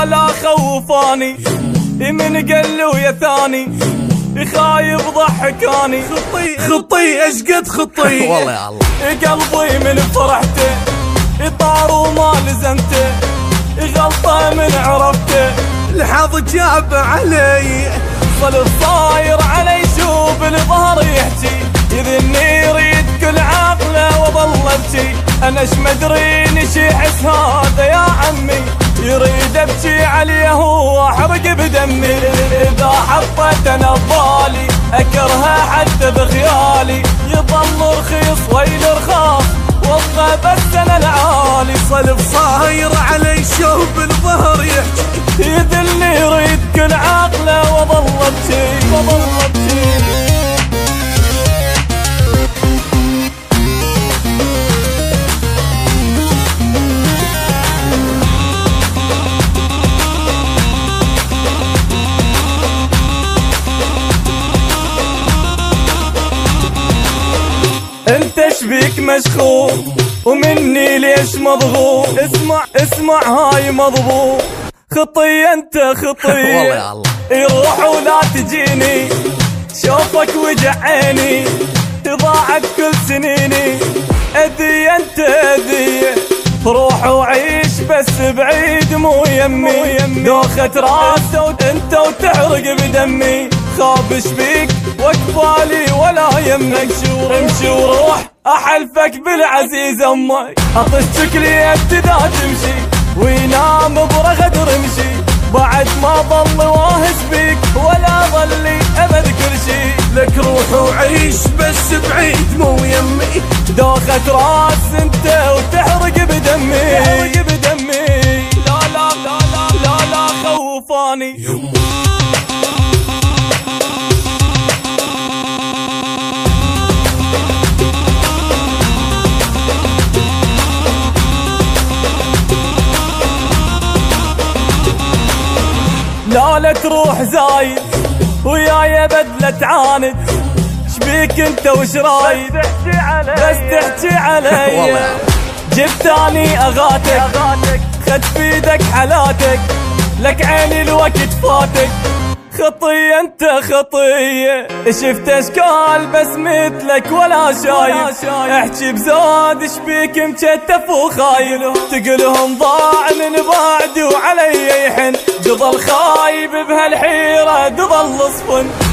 لا خوفاني من قلو يا ثاني خايب ضحكاني خطي اشقد خطي والله يا الله قلبي من فرحته طار وما لزمته غلطة من عرفته الحظ جاب علي صلب صاير علي شوف الظهر يحكي يذني يريد كل عقله وظل ابكي انا اش مدري نشي حس هذا يا عمي يريد ابكي عليه واحرق بدمي اذا حطيت انا ببالي اكرهه حتى بخيالي يظل رخيص ويل رخاص وابغى بس انا العالي صلب صاير علي شوف الظهر يحكي يذلني يريد كل عقله وظل ابكي وظل ابكي انت شبيك مشخوط ومني ليش مضغوط اسمع هاي مضبوط خطي انت خطي والله يا الله يروح ولا تجيني شوفك وجع عيني ضاعت كل سنيني اذي انت اذي روح وعيش بس بعيد مو يمي دوخة راس انت وتحرق بدمي خابش بيك واكفالي ولا يمك امشي وروح احلفك بالعزيز امك اطشك لي ابتدا تمشي وينام برغد رمشي بعد ما ظل واهس بيك ولا ظلي ابد كل شي لك روح وعيش بس بعيد مو يمي دوخة راس انت وتحرق بدمي لا لا لا لا لا لا خوفاني لا تروح زايد وياي بدلة تعاند شبيك انت وش رايد بس تحكي علي جبتاني اغاتك خد فيدك حالاتك لك عيني الوقت فاتك خطية انت خطية شفت اشكال بس مثلك ولا شايف احكي بزاد شبيك مكتف وخايل تقلهم ضاع من بعد وعلي يحن تظل خايب بهالحيرة تظل صفن